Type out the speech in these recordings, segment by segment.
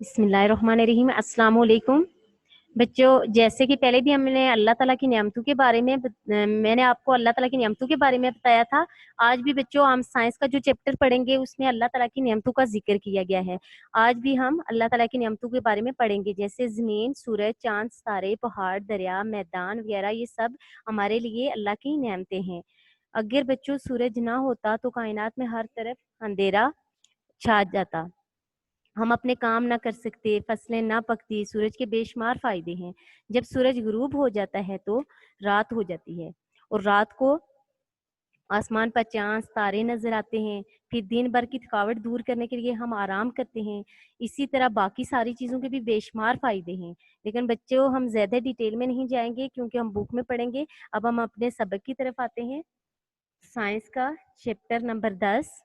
बिस्मिल्लाहिर्रहमानिर्रहीम। अस्सलाम वालेकुम बच्चों, जैसे कि पहले भी हमने अल्लाह ताला की नेमतों के बारे में मैंने आपको अल्लाह ताला की नेमतों के बारे में बताया था। आज भी बच्चों हम साइंस का जो चैप्टर पढ़ेंगे उसमें अल्लाह ताला की नेमतों का जिक्र किया गया है। आज भी हम अल्लाह ताला की नेमतों के बारे में पढ़ेंगे, जैसे ज़मीन, सूरज, चांद, तारे, पहाड़, दरिया, मैदान वगैरह, ये सब हमारे लिए अल्लाह की नेमतें हैं। अगर बच्चों सूरज ना होता तो कायनात में हर तरफ अंधेरा छा जाता, हम अपने काम ना कर सकते, फसलें ना पकती। सूरज के बेशुमार फायदे हैं। जब सूरज गुरूब हो जाता है तो रात हो जाती है और रात को आसमान पर चांद तारे नजर आते हैं। फिर दिन भर की थकावट दूर करने के लिए हम आराम करते हैं। इसी तरह बाकी सारी चीज़ों के भी बेशुमार फायदे हैं, लेकिन बच्चों हम ज़्यादा डिटेल में नहीं जाएंगे क्योंकि हम बुक में पढ़ेंगे। अब हम अपने सबक की तरफ आते हैं। साइंस का चैप्टर नंबर 10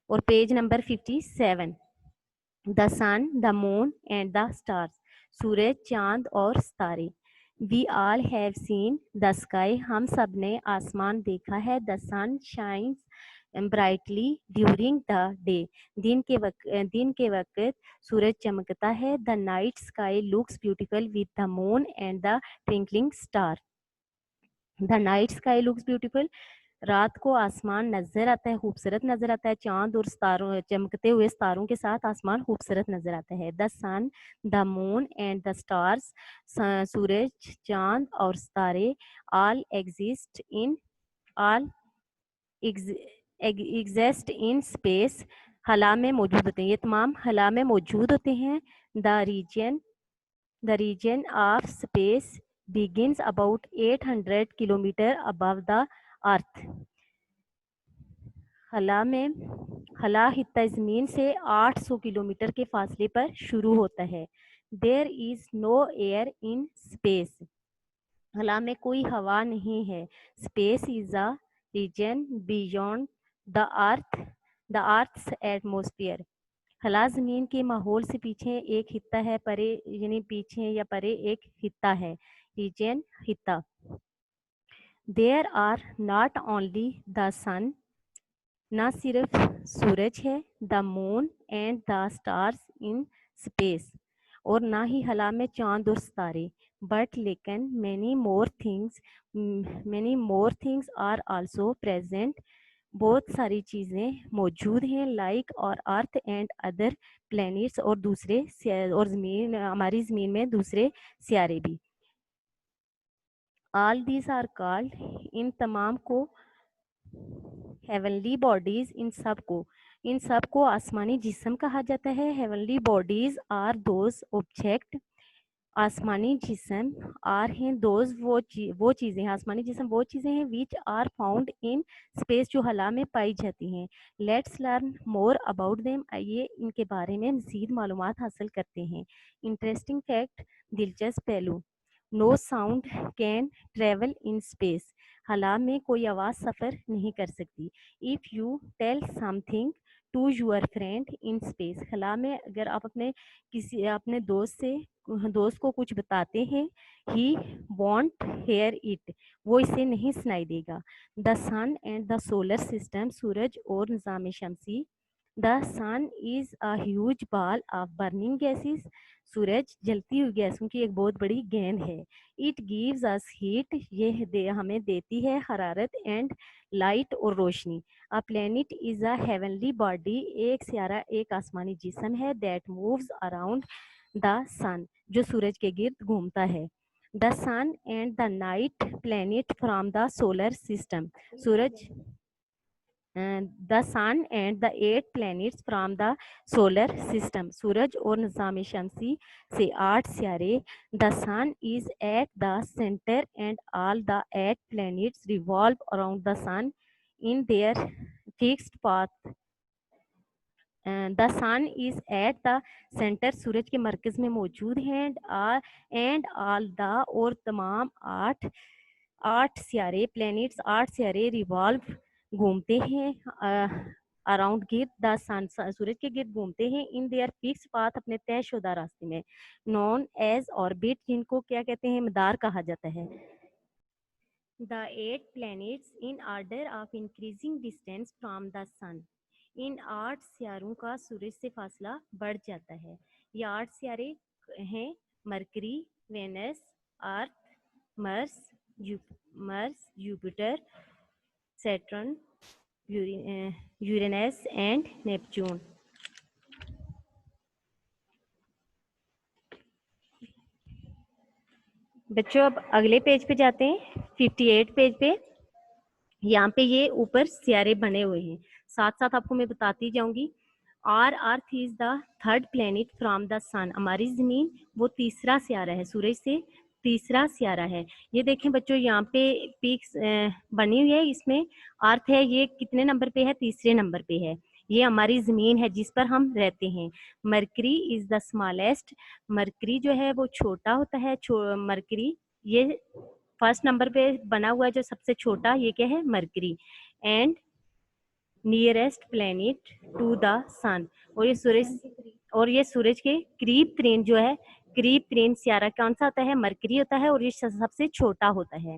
और page number 57। The sun, the moon and the stars, सूरज, चांद और सितारे। We all have seen the sky, हम सब ने आसमान देखा है। The sun shines brightly during the day, दिन के वक्त सूरज चमकता है। The night sky looks beautiful with the moon and the twinkling star. The night sky looks beautiful, रात को आसमान नजर आता है, खूबसूरत नजर आता है। चांद और सितारों, चमकते हुए सितारों के साथ आसमान खूबसूरत नजर आता है। The sun, the moon and the stars, सूरज, चांद और सितारे, ऑल एग्जिस्ट इन स्पेस, खला में मौजूद होते हैं। ये तमाम खला में मौजूद होते हैं। The region of space begins about 800 kilometre above the earth. खला हित्ता ज़मीन से 800 किलोमीटर के फासले पर शुरू होता है। There is no air in space, खला में कोई हवा नहीं है। Space is a region beyond the earth's atmosphere, खला ज़मीन के माहौल से पीछे एक हिस्सा है, परे यानी पीछे या परे एक हिस्सा है, रीजन हिस्सा। There are not only the sun, ना सिर्फ सूरज है, the moon and the stars in space, और ना ही खला में चांद और सितारे, बट लेकिन many more things are also present, बहुत सारी चीज़ें मौजूद हैं, लाइक और अर्थ एंड अदर प्लैनेट्स, और दूसरे और ज़मीन, हमारी ज़मीन में दूसरे सियारे भी। ऑल दीज आर कॉल्ड, इन तमाम को, हेवनली बॉडीज, इन सब को आसमानी जिस्म कहा जाता है। Heavenly bodies are those object, आसमानी जिस्म आर हैं दोज, वो चीज़ें, आसमानी जिस्म वो चीज़ें हैं, which are found in space, जो हला में पाई जाती हैं। Let's learn more about them, आइए इनके बारे में मज़ीद मालूमात हासिल करते हैं। इंटरेस्टिंग फैक्ट, दिलचस्प पहलू। No sound can travel in space, खला में कोई आवाज़ सफ़र नहीं कर सकती। If you tell something to your friend in space, खला में अगर आप अपने दोस्त को कुछ बताते हैं, ही वॉन्ट हेयर इट, वो इसे नहीं सुनाई देगा। The sun and the solar system, सूरज और निज़ाम शमसी। The sun is a huge ball of burning gases, सूरज जलती हुई गैसों की एक बहुत बड़ी गेंद है। इट गिव्स अस हीट, हमें देती है हरारत, एंड लाइट और रोशनी। A planet is a heavenly body, एक सियारा एक आसमानी जिस्म है, that moves around the sun, जो सूरज के गिर्द घूमता है। The sun and the eight planet from the solar system, सूरज, the sun and the 8 planets from the solar system, सूरज और निज़ाम शमसी से 8 सियारे। The sun is at the centre and all the 8 planets revolve around the sun in their fixed path. The sun is at the centre, सूरज के मरकज में मौजूद हैं। एंड ऑल द, और तमाम आठ सियारे, प्लैनेट्स 8 सियारे रिवॉल्व घूमते हैं अराउंड गिर्द द सन, सूरज के गिर्द घूमते हैं, इन देयर फिक्स पाथ, अपने तयशुदा रास्ते में, नॉन एज ऑर्बिट, जिनको क्या कहते हैं, मदार कहा जाता है। The 8 planets in order of increasing distance from the sun, इन 8 सियारों का सूरज से फासला बढ़ जाता है। ये 8 सियारे हैं Mercury, Venus, Earth, Mars, Jupiter, Saturn, Uranus and Neptune. बच्चों अब अगले पेज पे जाते हैं, 58 पेज पे। यहाँ पे ये ऊपर सियारे बने हुए हैं, साथ साथ आपको मैं बताती जाऊंगी। Our earth is the third planet from the sun, हमारी जमीन वो तीसरा सियारा है, सूरज से तीसरा सियारा है। ये देखें बच्चों, यहाँ पे पीक्स बनी हुई है, इसमें अर्थ है, ये कितने नंबर पे है? तीसरे नंबर पे है। ये हमारी जमीन है जिस पर हम रहते हैं। Mercury is the smallest, mercury जो है वो छोटा होता है। मरकरी ये फर्स्ट नंबर पे बना हुआ है, जो सबसे छोटा, ये क्या है? Mercury. And nearest planet to the sun, और ये सूरज के करीब तरीन जो है, करीब तरीन सियारा कौन सा होता है? मरकरी होता है, और ये सबसे छोटा होता है।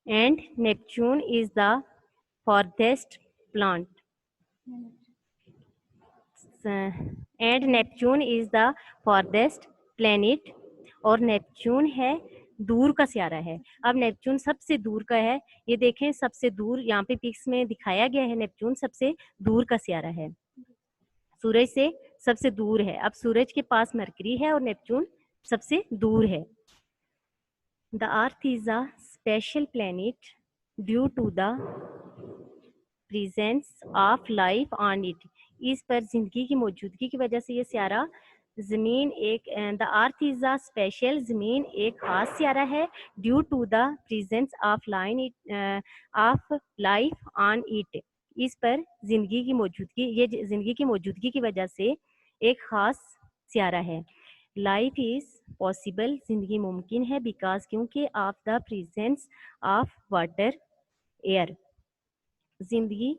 And Neptune is the farthest plant, and Neptune is the farthest planet, और नेपच्यून है दूर का सियारा है। अब नेपच्यून सबसे दूर का है, ये देखें सबसे दूर यहाँ पे पिक्स में दिखाया गया है, नेपच्यून सबसे दूर का सियारा है, सूरज से सबसे दूर है। अब सूरज के पास मरकरी है और नेपच्यून सबसे दूर है। The earth is a special planet due to the presence of life on it, इस पर जिंदगी की मौजूदगी की वजह से ये सियारा जमीन एक, the earth is a special, जमीन एक खास सियारा है, due to the presence of of life on it, इस पर जिंदगी की मौजूदगी, ये जिंदगी की मौजूदगी की वजह से एक खास सियारा है। लाइफ इज पॉसिबल, जिंदगी मुमकिन है, बिकॉज क्योंकि of the presence of water air, जिंदगी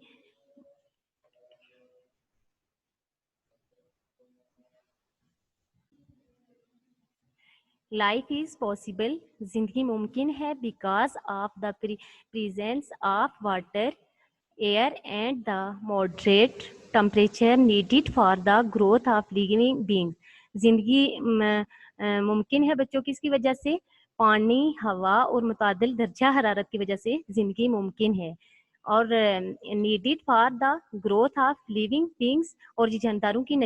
लाइफ इज पॉसिबल, जिंदगी मुमकिन है, because of the presence of water air and the moderate temperature needed for the growth of living being, जिंदगी मुमकिन है बच्चों किसकी वजह से? पानी, हवा और मुतादिल दर्जा हरारत की वजह से जिंदगी मुमकिन है, और needed for the growth of living beings, और ये जानदारों की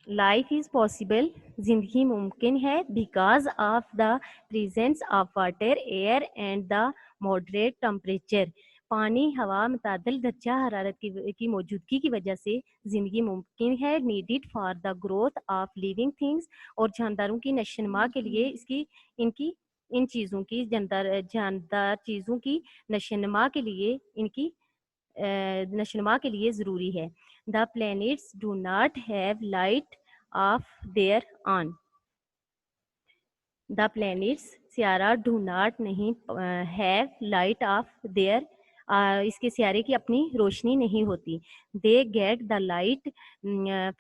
लाइफ इज पॉसिबल, जिंदगी मुमकिन है, because of the presence of water air and the moderate temperature, पानी, हवा, मुतादिल दर्जा हरारत की मौजूदगी की वजह से जिंदगी मुमकिन है, needed for the growth of living things, और जानदारों की नशोनुमा के लिए इसकी इनकी इन चीज़ों की जानदार चीज़ों की नशोनुमा के लिए इनकी नशोनुमा के लिए ज़रूरी है। The planets do not have light of their own, the planets सियारा डू नॉट नहीं हैव लाइट ऑफ देयर, इसके सियारे की अपनी रोशनी नहीं होती। They get the light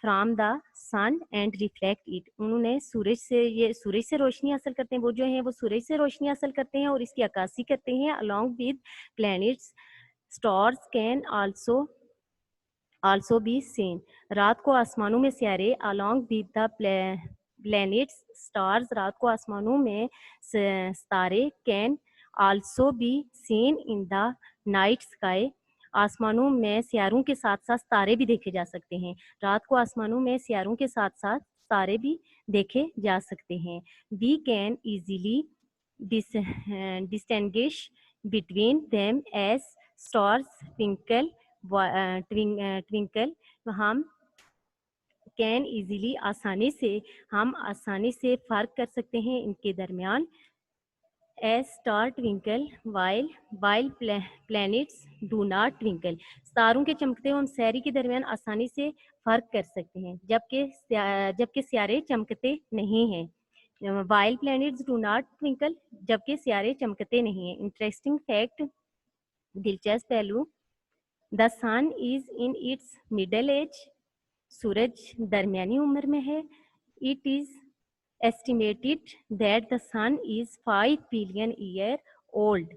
from the sun and reflect it, उन्होंने सूरज से, ये सूरज से रोशनी हासिल करते हैं, वो जो है वो सूरज से रोशनी हासिल करते हैं और इसकी अक्कासी करते हैं। Along with planets stars can also be seen, रात को आसमानों में सियारे along with the planets stars, रात को आसमानों में सितारे can also be seen in the night sky, आसमानों में सियारों के साथ साथ तारे भी देखे जा सकते हैं। रात को आसमानों में सियारों के साथ साथ तारे भी देखे जा सकते हैं। We can easily distinguish between them as stars twinkle twinkle, हम कैन इजीली आसानी से, हम आसानी से फ़र्क कर सकते हैं इनके दरमियान। As star twinkle while planets do not twinkle, तारों के चमकते हम सैरी के दरमियान आसानी से फ़र्क कर सकते हैं, जबकि सियारे चमकते नहीं हैं। While planets do not twinkle, जबकि सियारे चमकते नहीं हैं। इंटरेस्टिंग फैक्ट, दिलचस्प पहलू, the sun is in its middle age, सूरज दरमियानी उम्र में है। It is estimated that the sun is 5 billion year old,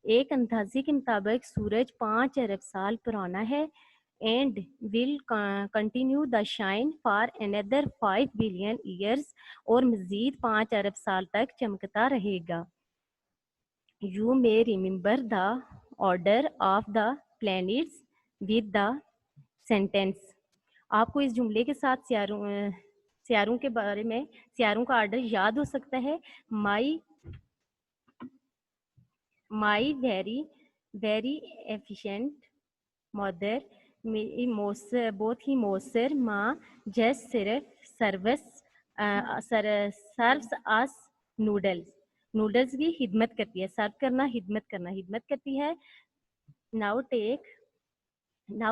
ایک اندازے کے مطابق سورج 5 ارب سال پرانا ہے and will continue the shine for another 5 billion years اور مزید 5 ارب سال تک چمکتا رہے گا. You may remember the order of the planets with the sentence. آپ کو اس جملے کے ساتھ سیاروں کے بارے میں سیاروں کا آرڈر یاد ہو سکتا ہے. مائی ویری ایفیشینٹ مدر بہت ہی مؤثر ماں جسٹ صرف سروس آس نوڈلز کی خدمت کرتی ہے. سرو کرنا خدمت کرتی ہے. Now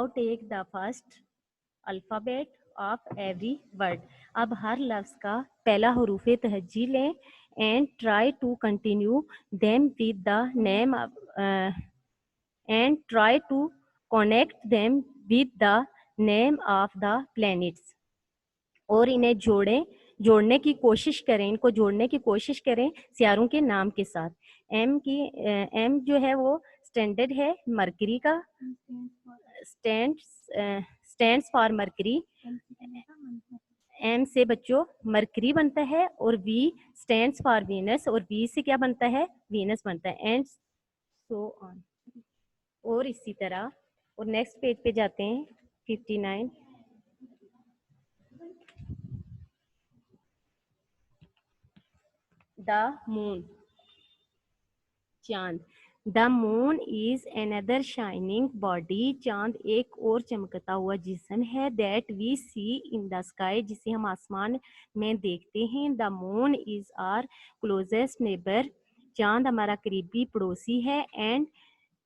take the first alphabet of every word. اب ہر لفظ کا پہلا حروف تہجی لیں. And try to continue them with the name and try to connect them with the name of the planets. اور انہیں جوڑنے کی کوشش کریں سیاروں کے نام کے ساتھ. ایم جو ہے وہ اسٹینڈرڈ ہے مرکری کا, اسٹینڈس فار مرکری. ایم سے بچوں مرکری بنتا ہے, اور وی اسٹینڈس فار وینس, اور وی سے کیا بنتا ہے, وینس بنتا ہے. اینڈ سو آن. اور اسی طرح. اور نیکسٹ پیج پہ جاتے ہیں 59. دا مون, چاند. دا مون از اندر شائننگ باڈی. چاند ایک اور چمکتا ہوا جسم ہے. That we C in the sky, جسے ہم آسمان میں دیکھتے ہیں. The moon is our closest neighbour. چاند ہمارا قریبی پڑوسی ہے. And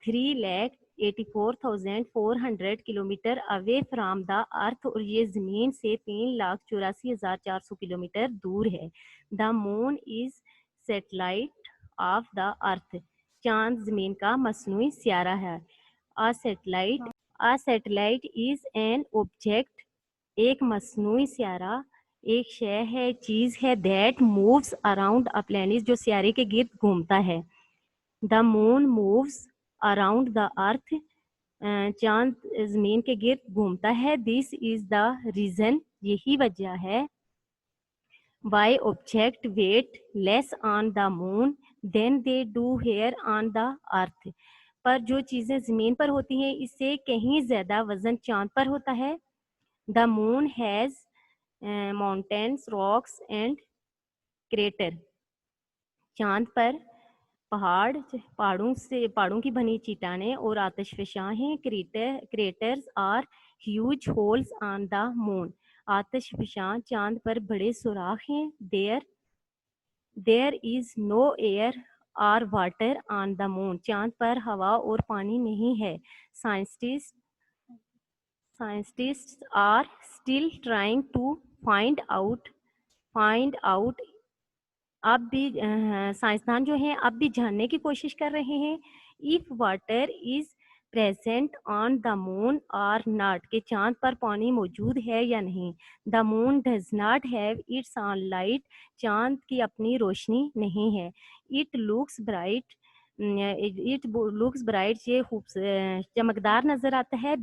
3,84,400 kilometre away from the earth, اور یہ زمین سے 3,84,400 کلومیٹر دور ہے. The moon is satellite of the earth. چاند زمین کا مصنوعی سیارہ ہے. سیٹلائٹ از این آبجیکٹ, ایک مصنوعی سیارہ ایک شے ہے, چیز ہے. That moves around a planet, جو سیارے کے گرد گھومتا ہے. The moon moves around the earth, چاند زمین کے گرد گھومتا ہے. دس از دا ریزن, یہی وجہ ہے. Why object weigh less on the moon than they do here on the earth. پر جو چیزیں زمین پر ہوتی ہیں اس سے کہیں زیادہ وزن چاند پر ہوتا ہے. The moon has mountains, rocks and crater. چاند پر پہاڑوں کی بنی چٹانیں اور آتش فشاں ہیں. Craters are huge holes on the moon. آتش فشاں چاند پر بڑے سوراخ ہیں. There is no air or water on the moon. چاند پر ہوا اور پانی نہیں ہے. Scientist are still trying to find out. اب بھی سائنسدان جو ہیں اب بھی جاننے کی کوشش کر رہے ہیں. If water is present on the moon or not, کہ چاند پر پانی موجود ہے یا نہیں. The moon does not have its own light. چاند کی اپنی روشنی نہیں ہے. اٹ لکس برائٹ, یہ چمکدار نظر آتا ہے.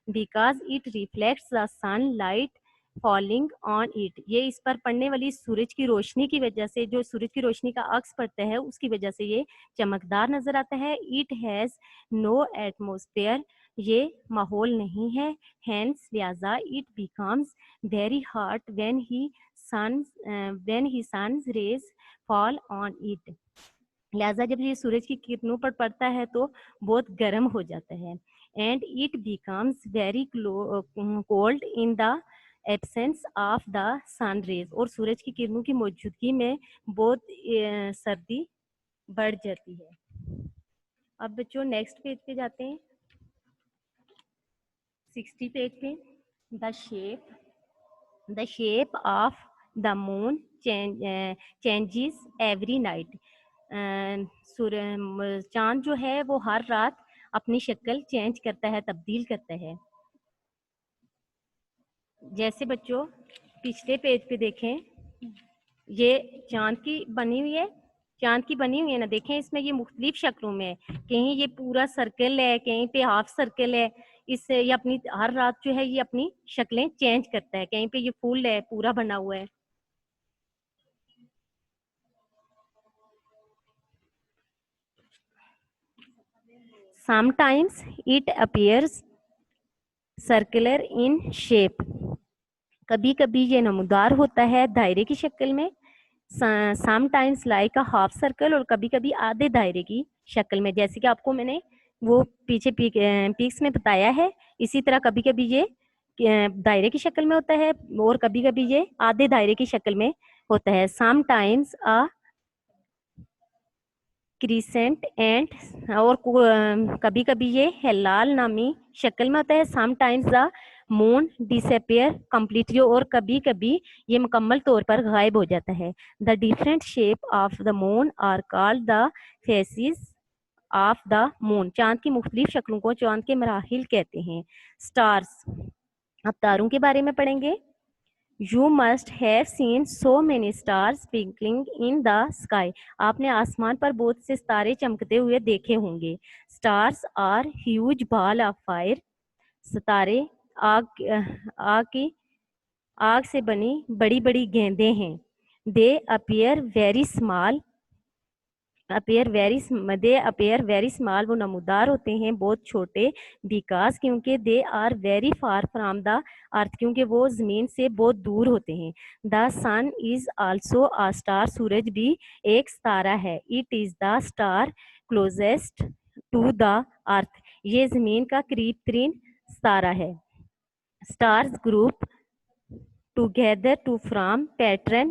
Because it reflects the sunlight falling on it, یہ اس پر پڑنے والی سورج کی روشنی کی وجہ سے, جو سورج کی روشنی کا عکس پڑتا ہے اس کی وجہ سے یہ چمکدار نظر آتا ہے. اٹ ہیز نو ایٹماسفیئر, یہ ماحول نہیں ہے. ہینس لہذا it becomes very hot when the sun's rays fall on it. لہذا جب یہ سورج کی کرنوں پر پڑتا ہے تو بہت گرم ہو جاتا ہے. And it becomes very cold in the absence of the sun rays, اور سورج کی کرنوں کی موجودگی میں بہت سردی بڑھ جاتی ہے. اب بچوں نیکسٹ پیج پہ جاتے ہیں 60 پیج پہ. The shape of the moon changes every night. چاند جو ہے وہ ہر رات اپنی شکل چینج کرتا ہے, تبدیل کرتا ہے. جیسے بچوں پچھلے پیج پہ دیکھیں, یہ چاند کی بنی ہوئی ہے. چاند کی بنی ہوئی ہے نا, دیکھیں اس میں یہ مختلف شکلوں میں ہے, کہیں یہ پورا سرکل ہے, کہیں پہ ہاف سرکل ہے, اس سے یہ اپنی ہر رات جو ہے یہ اپنی شکلیں چینج کرتا ہے, کہیں پہ یہ فل ہے, پورا بنا ہوا ہے. Sometimes it appears circular in shape. کبھی کبھی یہ نمودار ہوتا ہے دائرے کی شکل میں. Sometimes like a half circle, اور کبھی کبھی آدھے دائرے کی شکل میں, جیسے کہ آپ کو میں نے وہ پیچھے پیکس میں بتایا ہے. اسی طرح کبھی کبھی یہ دائرے کی شکل میں ہوتا ہے اور کبھی کبھی یہ آدھے دائرے کی شکل میں ہوتا ہے. Sometimes a کریسنٹ اینڈ, اور کبھی کبھی یہ ہلال نامی شکل میں ہوتا ہے. Sometimes the moon disappear completely, اور کبھی کبھی یہ مکمل طور پر غائب ہو جاتا ہے. The different shape of the moon are called the phases of the moon. چاند کی مختلف شکلوں کو چاند کے مراحل کہتے ہیں. اسٹارس, اب تاروں کے بارے میں پڑھیں گے. You must have seen so many stars twinkling in the sky. آپ نے آسمان پر بہت سے ستارے چمکتے ہوئے دیکھے ہوں گے. Stars are huge ball of fire. ستارے آگ سے بنی بڑی بڑی گیندیں ہیں. They appear very small. they appear very small, وہ نمودار ہوتے ہیں بہت چھوٹے. because کیونکہ they are very far from the earth, کیونکہ وہ زمین سے بہت دور ہوتے ہیں. the sun is also a star, سورج بھی ایک ستارہ ہے. it is the star closest to the earth, یہ زمین کا قریب ترین ستارہ ہے. stars group together to form pattern.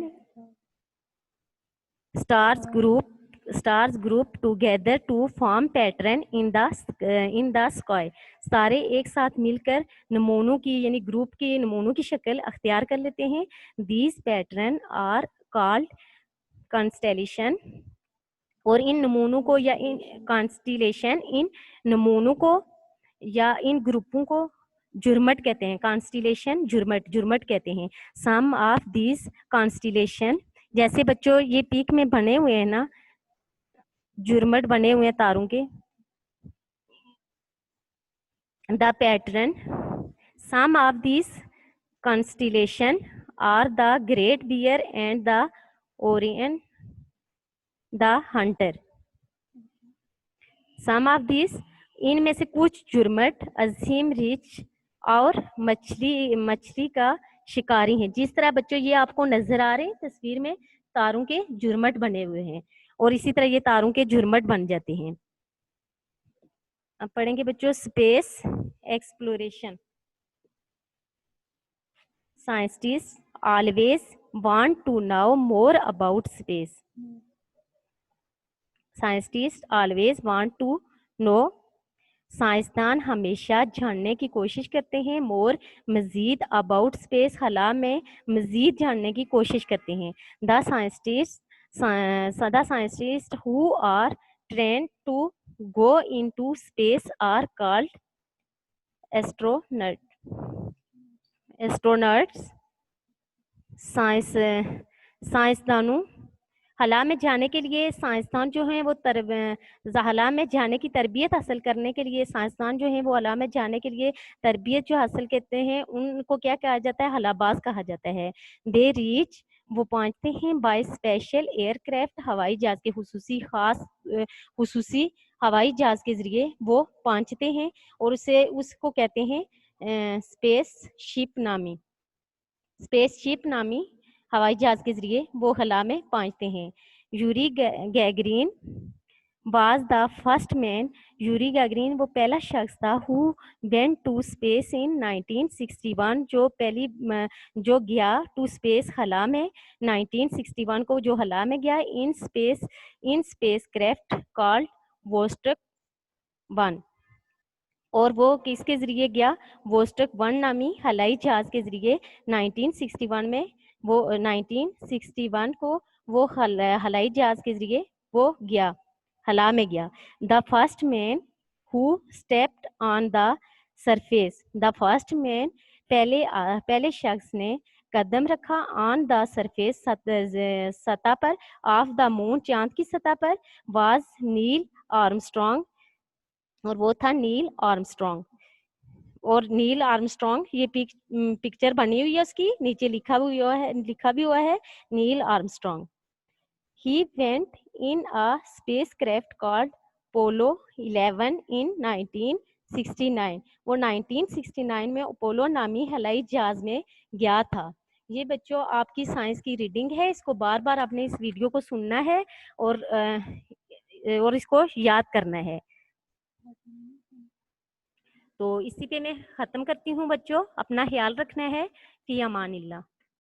stars group together to form pattern in the sky. ستارے ایک ساتھ مل کر نمونوں کی یعنی گروپ کی نمونوں کی شکل اختیار کر لیتے ہیں. these pattern are called constellation, اور ان نمونوں کو یا ان constellation, ان نمونوں کو یا ان گروپوں کو جرمٹ کہتے ہیں. constellation جرمٹ کہتے ہیں. some of these constellation, جیسے بچوں یہ پیک میں بنے ہوئے ہیں نا, جرمٹ بنے ہوئے ہیں تاروں کے. The pattern, some of these constellation are the Great Bear and the Orion the hunter. Some of these, ان میں سے کچھ جرمٹ عظیم ریچھ اور مچھلی کا شکاری ہیں. جس طرح بچوں یہ آپ کو نظر آ رہے ہیں تصویر میں, تاروں کے جرمٹ بنے ہوئے ہیں, اور اسی طرح یہ تاروں کے جرمٹ بن جاتے ہیں. اب پڑھیں گے بچوں space exploration. Scientist always want to know more about space. Scientist always want to know, سائنسدان ہمیشہ جاننے کی کوشش کرتے ہیں. مور مزید, اباؤٹ اسپیس خلا میں مزید جاننے کی کوشش کرتے ہیں. The scientist who are trained to go into space are called astronauts. سائنسدانوں خلا میں جانے کے لیے, سائنسدان جو ہیں وہ خلا میں جانے کی تربیت حاصل کرنے کے لیے, سائنسدان جو ہیں وہ خلا میں جانے کے لیے تربیت جو حاصل کرتے ہیں ان کو کیا کہا جاتا ہے, خلاباز کہا جاتا ہے. دے ریچ, وہ پہنچتے ہیں بائی اسپیشل ایئر کرافٹ, ہوائی جہاز کے خصوصی ہوائی جہاز کے ذریعے وہ پہنچتے ہیں, اور اس کو کہتے ہیں اسپیس شپ نامی ہوائی جہاز کے ذریعے وہ خلا میں پہنچتے ہیں. یوری گیگرین واز دا فرسٹ مین. یوری گیگرین وہ پہلا شخص تھا who went to space in 1961, جو گیا ٹو اسپیس خلا میں 1961 کو, جو خلا میں گیا ان اسپیس کرافٹ کالڈ ووسٹک 1, اور وہ کس کے ذریعے گیا, ووسٹک 1 نامی خلائی جہاز کے ذریعے 1961 میں, وہ 1961 کو وہ خلائی جہاز کے ذریعے وہ گیا, خلا میں گیا. The first man who stepped on the surface. The first man, پہلے شخص نے कदम रखा ऑन द सरफेस, सतह पर, ऑफ द मून, चांद की सतह पर, वाज नील आर्मस्ट्रॉन्ग, और वो था नील आर्मस्ट्रॉन्ग। और नील आर्मस्ट्रॉन्ग ये पिक्चर बनी हुई है उसकी, नीचे लिखा भी हुआ है Neil Armstrong. He went in a spacecraft called Apollo 11 in 1969. वो 1969 में अपोलो नामी हवाई जहाज में गया था। ये बच्चों आपकी साइंस की रीडिंग है, इसको बार बार आपने इस वीडियो को सुनना है और इसको याद करना है। तो इसी पे मैं ख़त्म करती हूँ बच्चों, अपना ख्याल रखना है। फी अमानिल्लाह।